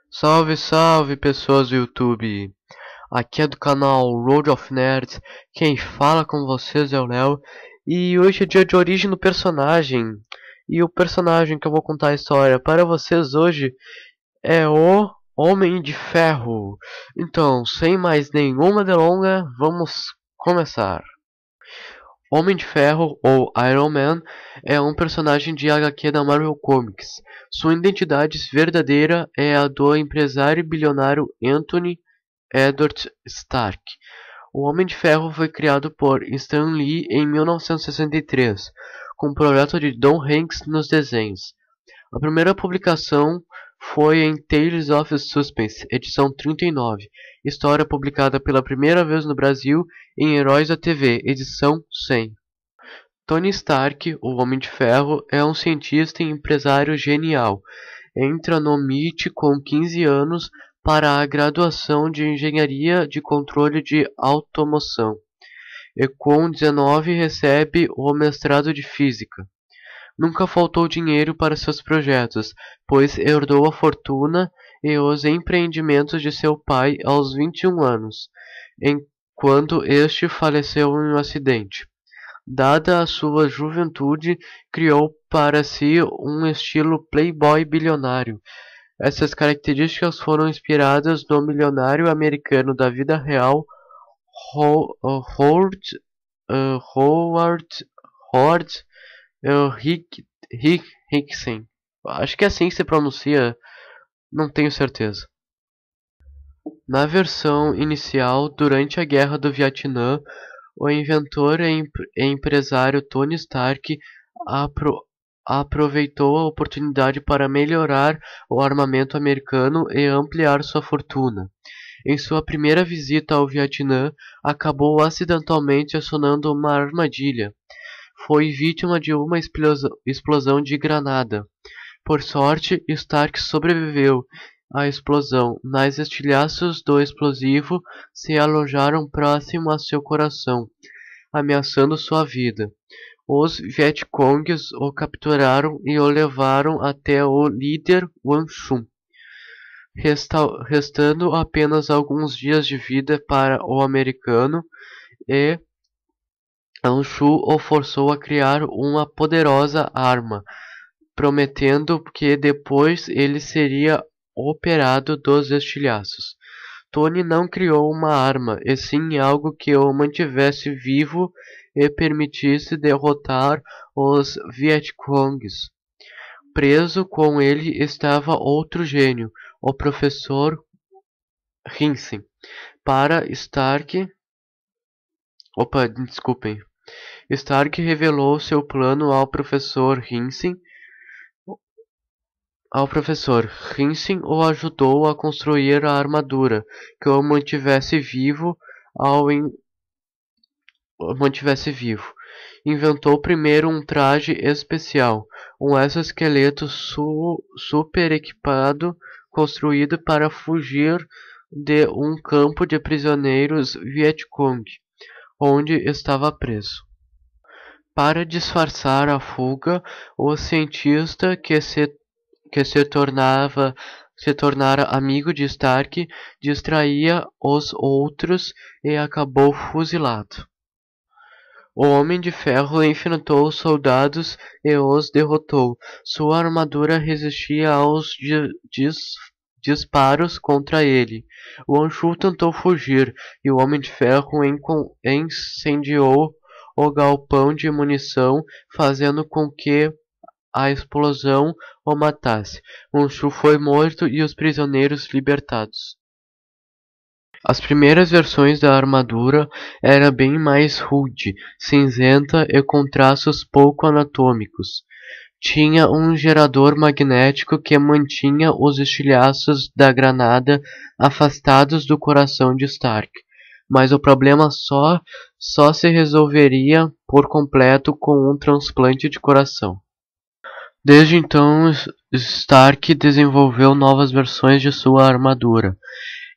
Salve, salve pessoas do YouTube! Aqui é do canal Road of Nerds. Quem fala com vocês é o Léo. E hoje é dia de origem do personagem. E o personagem que eu vou contar a história para vocês hoje é o Homem de Ferro. Então, sem mais nenhuma delonga, vamos começar. Homem de Ferro, ou Iron Man, é um personagem de HQ da Marvel Comics. Sua identidade verdadeira é a do empresário e bilionário Anthony Edward Stark. O Homem de Ferro foi criado por Stan Lee em 1963, com o projeto de Tom Hanks nos desenhos. A primeira publicação foi em Tales of Suspense, edição 39, história publicada pela primeira vez no Brasil em Heróis da TV, edição 100. Tony Stark, o Homem de Ferro, é um cientista e empresário genial. Entra no MIT com 15 anos para a graduação de Engenharia de Controle de Automoção e com 19 recebe o mestrado de Física. Nunca faltou dinheiro para seus projetos, pois herdou a fortuna e os empreendimentos de seu pai aos 21 anos, enquanto este faleceu em um acidente. Dada a sua juventude, criou para si um estilo playboy bilionário. Essas características foram inspiradas no milionário americano da vida real, Howard Hickson. Acho que é assim que se pronuncia, não tenho certeza. Na versão inicial, durante a Guerra do Vietnã, o inventor e empresário Tony Stark aproveitou a oportunidade para melhorar o armamento americano e ampliar sua fortuna. Em sua primeira visita ao Vietnã, acabou acidentalmente acionando uma armadilha. Foi vítima de uma explosão de granada. Por sorte, Stark sobreviveu à explosão, mas estilhaços do explosivo se alojaram próximo a seu coração, ameaçando sua vida. Os Vietcongues o capturaram e o levaram até o líder Wang Chun, restando apenas alguns dias de vida para o americano, e Wang Chun o forçou a criar uma poderosa arma, prometendo que depois ele seria operado dos estilhaços. Tony não criou uma arma, e sim algo que o mantivesse vivo e permitisse derrotar os Vietcongues. Preso com ele estava outro gênio, o professor Hinsen. Para Stark... desculpem. Stark revelou seu plano ao professor Hinsen. O ajudou a construir a armadura que o mantivesse vivo. Inventou primeiro um traje especial, um exoesqueleto super equipado, construído para fugir de um campo de prisioneiros Vietcong, onde estava preso. Para disfarçar a fuga, o cientista que se tornara amigo de Stark distraía os outros e acabou fuzilado. O Homem de Ferro enfrentou os soldados e os derrotou. Sua armadura resistia aos disparos contra ele. O Anshu tentou fugir e o Homem de Ferro incendiou o galpão de munição, fazendo com que a explosão o matasse. Anshu foi morto e os prisioneiros libertados. As primeiras versões da armadura era bem mais rude, cinzenta e com traços pouco anatômicos. Tinha um gerador magnético que mantinha os estilhaços da granada afastados do coração de Stark, mas o problema só se resolveria por completo com um transplante de coração. Desde então, Stark desenvolveu novas versões de sua armadura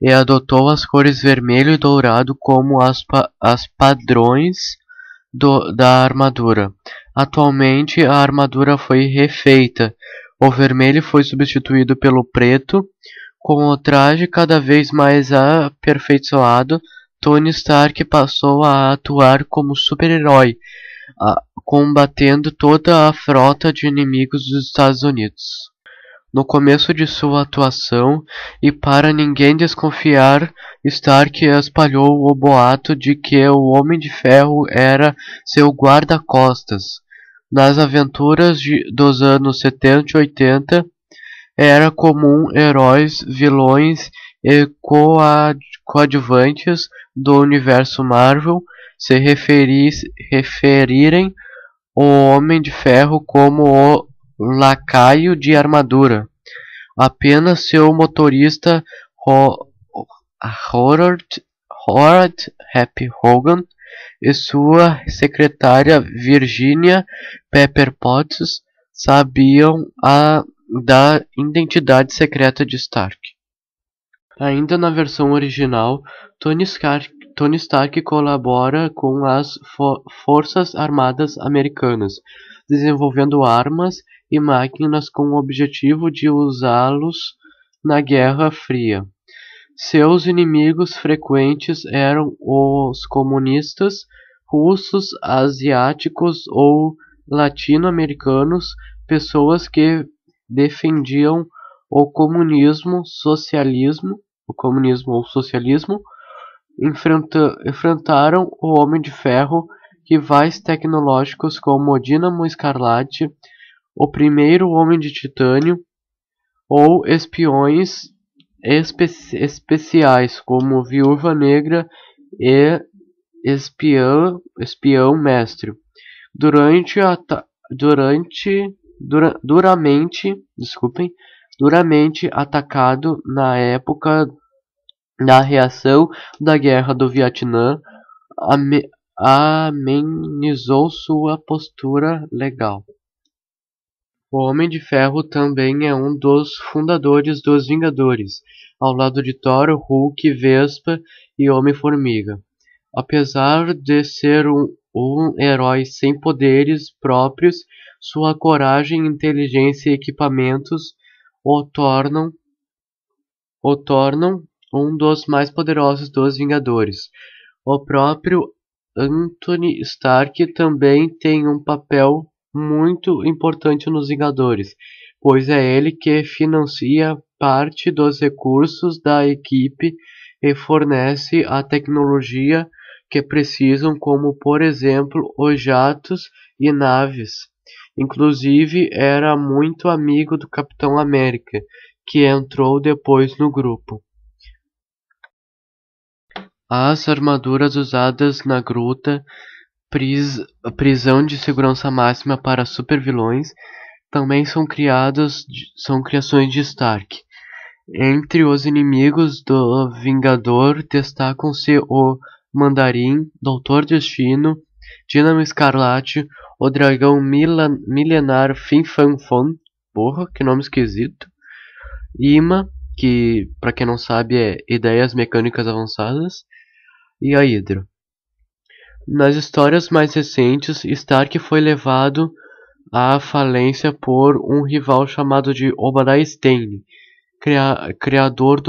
e adotou as cores vermelho e dourado como as padrões da armadura. Atualmente, a armadura foi refeita. O vermelho foi substituído pelo preto, Com o traje cada vez mais aperfeiçoado, Tony Stark passou a atuar como super-herói, combatendo toda a frota de inimigos dos Estados Unidos. No começo de sua atuação, e para ninguém desconfiar, Stark espalhou o boato de que o Homem de Ferro era seu guarda-costas. Nas aventuras dos anos 70 e 80, era comum heróis, vilões e coadjuvantes do universo Marvel se referirem o Homem de Ferro como o lacaio de armadura. Apenas seu motorista Howard Happy Hogan e sua secretária Virginia Pepper Potts sabiam da identidade secreta de Stark. Ainda na versão original, Tony Stark colabora com as Forças Armadas Americanas, desenvolvendo armas e máquinas com o objetivo de usá-los na Guerra Fria. Seus inimigos frequentes eram os comunistas, russos, asiáticos ou latino-americanos, pessoas que defendiam o comunismo ou socialismo, enfrentaram o Homem de Ferro, rivais tecnológicos como o Dínamo Escarlate, o primeiro Homem de Titânio, ou espiões especiais como Viúva Negra e Espião Mestre. Duramente atacado na época da reação da Guerra do Vietnã, amenizou sua postura legal. O Homem de Ferro também é um dos fundadores dos Vingadores, ao lado de Thor, Hulk, Vespa e Homem-Formiga. Apesar de ser um herói sem poderes próprios, sua coragem, inteligência e equipamentos o tornam um dos mais poderosos dos Vingadores. O próprio Anthony Stark também tem um papel muito importante nos Vingadores, pois é ele que financia parte dos recursos da equipe e fornece a tecnologia que precisam, como por exemplo os jatos e naves. Inclusive era muito amigo do Capitão América, que entrou depois no grupo. As armaduras usadas na gruta, prisão de segurança máxima para supervilões, também são criações de Stark. Entre os inimigos do Vingador destacam-se o Mandarim, Doutor Destino, Dínamo Escarlate, o Dragão Milenar Fin Fang Foom, porra, que nome esquisito, IMA, que pra quem não sabe é Ideias Mecânicas Avançadas, e a Hydra. Nas histórias mais recentes, Stark foi levado à falência por um rival chamado de Obadiah Stane, criador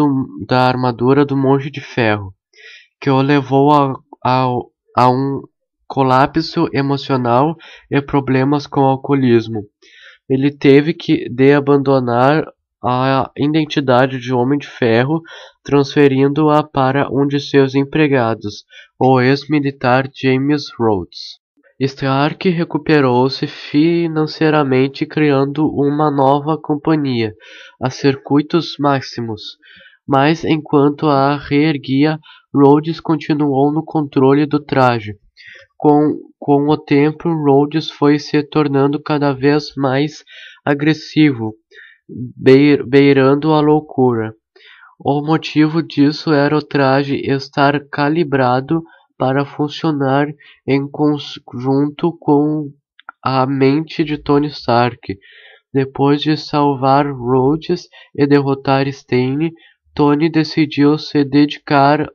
da armadura do Monge de Ferro, que o levou a um colapso emocional e problemas com o alcoolismo. Ele teve de abandonar a identidade de Homem de Ferro, transferindo-a para um de seus empregados, o ex-militar James Rhodes. Stark recuperou-se financeiramente, criando uma nova companhia, a Circuitos Maximus, mas enquanto a reerguia, Rhodes continuou no controle do traje. Com o tempo, Rhodes foi se tornando cada vez mais agressivo, beirando a loucura. O motivo disso era o traje estar calibrado para funcionar em conjunto com a mente de Tony Stark. Depois de salvar Rhodes e derrotar Stane, Tony decidiu se dedicar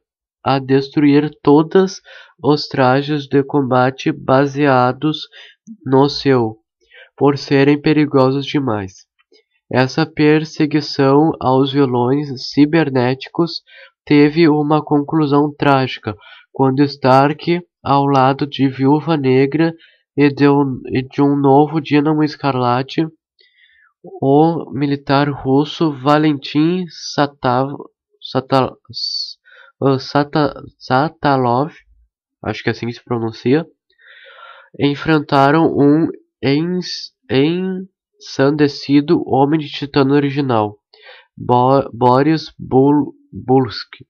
a destruir todos os trajes de combate baseados no seu, por serem perigosos demais. Essa perseguição aos vilões cibernéticos teve uma conclusão trágica, quando Stark, ao lado de Viúva Negra e de um novo Dínamo Escarlate, o militar russo Valentin Satalov, acho que é assim que se pronuncia, enfrentaram um ensandecido Homem de Titã original, Boris Bulsk.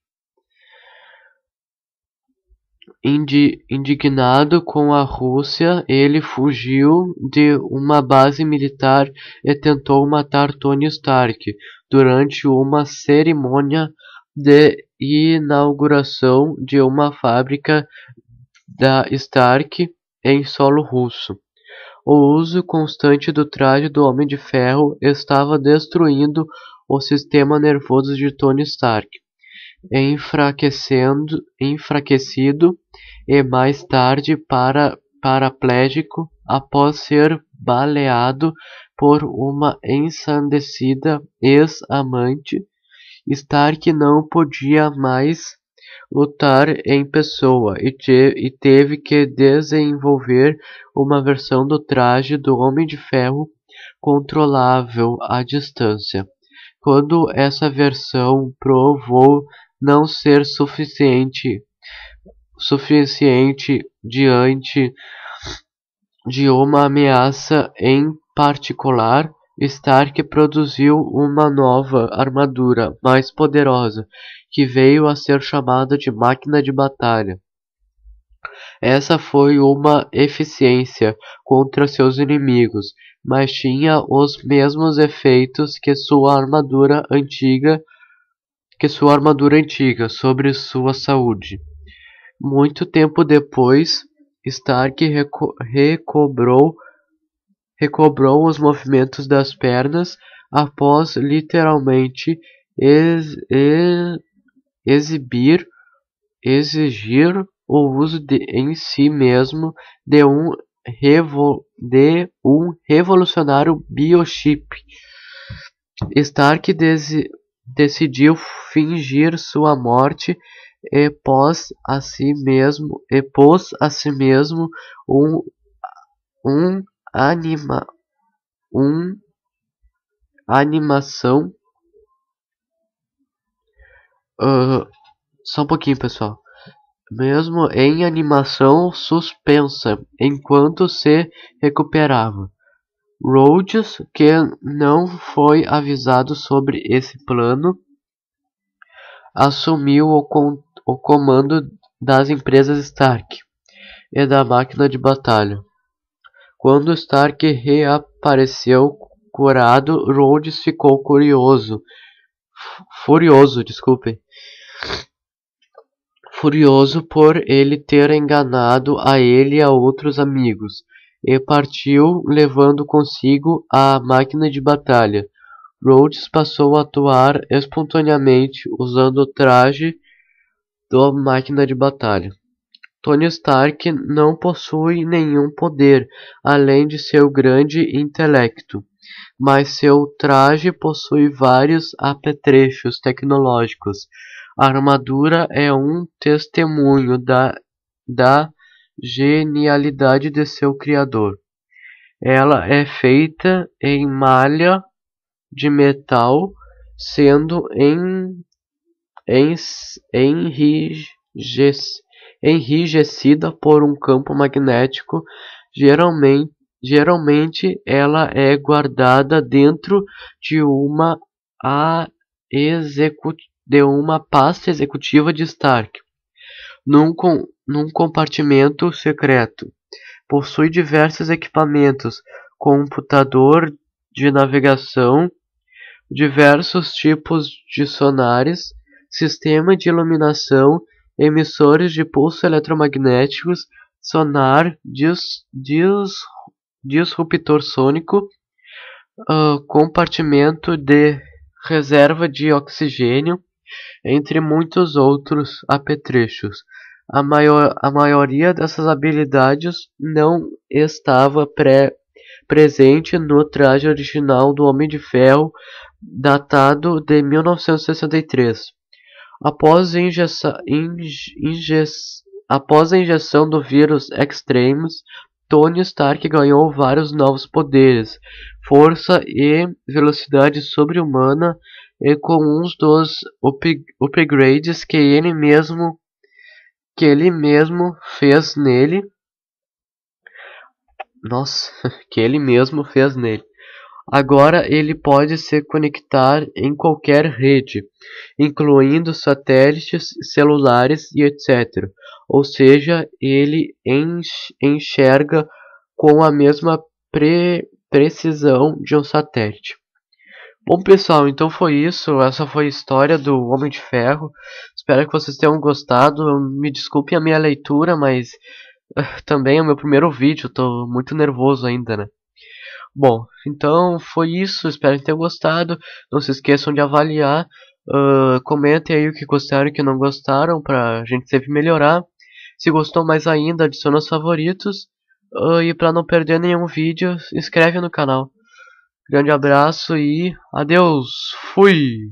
Indignado com a Rússia, ele fugiu de uma base militar e tentou matar Tony Stark durante uma cerimônia de inauguração de uma fábrica da Stark em solo russo. O uso constante do traje do Homem de Ferro estava destruindo o sistema nervoso de Tony Stark, enfraquecido e mais tarde paraplégico após ser baleado por uma ensandecida ex-amante. Stark não podia mais lutar em pessoa e teve que desenvolver uma versão do traje do Homem de Ferro controlável à distância. Quando essa versão provou não ser suficiente diante de uma ameaça em particular, Stark produziu uma nova armadura mais poderosa, que veio a ser chamada de Máquina de Batalha. Essa foi uma eficiência contra seus inimigos, mas tinha os mesmos efeitos que sua armadura antiga sobre sua saúde. Muito tempo depois, Stark recobrou os movimentos das pernas após literalmente exigir o uso em si mesmo de um revolucionário biochip. Stark decidiu fingir sua morte e pôs a si mesmo animação. Só um pouquinho, pessoal. Mesmo em animação suspensa enquanto se recuperava. Rhodes, que não foi avisado sobre esse plano, assumiu o comando das empresas Stark e da máquina de batalha. Quando Stark reapareceu curado, Rhodes ficou furioso por ele ter enganado a ele e a outros amigos, e partiu levando consigo a máquina de batalha. Rhodes passou a atuar espontaneamente usando o traje da máquina de batalha. Tony Stark não possui nenhum poder, além de seu grande intelecto, mas seu traje possui vários apetrechos tecnológicos. A armadura é um testemunho da genialidade de seu criador. Ela é feita em malha de metal, sendo enrijecida por um campo magnético. Geralmente ela é guardada dentro de uma pasta executiva de Stark, num compartimento secreto. Possui diversos equipamentos, computador de navegação, diversos tipos de sonares, sistema de iluminação, emissores de pulsos eletromagnéticos, sonar disruptor sônico, compartimento de reserva de oxigênio, entre muitos outros apetrechos. A maioria dessas habilidades não estava presente no traje original do Homem de Ferro, datado de 1963. Após após a injeção do vírus Extremis, Tony Stark ganhou vários novos poderes, força e velocidade sobre-humana, e com uns dos upgrades que ele mesmo fez nele. Nossa, que ele mesmo fez nele. Agora ele pode se conectar em qualquer rede, incluindo satélites, celulares e etc. Ou seja, ele enxerga com a mesma precisão de um satélite. Bom, pessoal, então foi isso. Essa foi a história do Homem de Ferro. Espero que vocês tenham gostado. Me desculpem a minha leitura, mas também é o meu primeiro vídeo. Tô muito nervoso ainda, né? Bom, então foi isso. Espero que tenham gostado. Não se esqueçam de avaliar. Comentem aí o que gostaram e o que não gostaram, pra gente sempre melhorar. Se gostou mais ainda, adicione aos favoritos. E para não perder nenhum vídeo, se inscreve no canal. Grande abraço e adeus. Fui!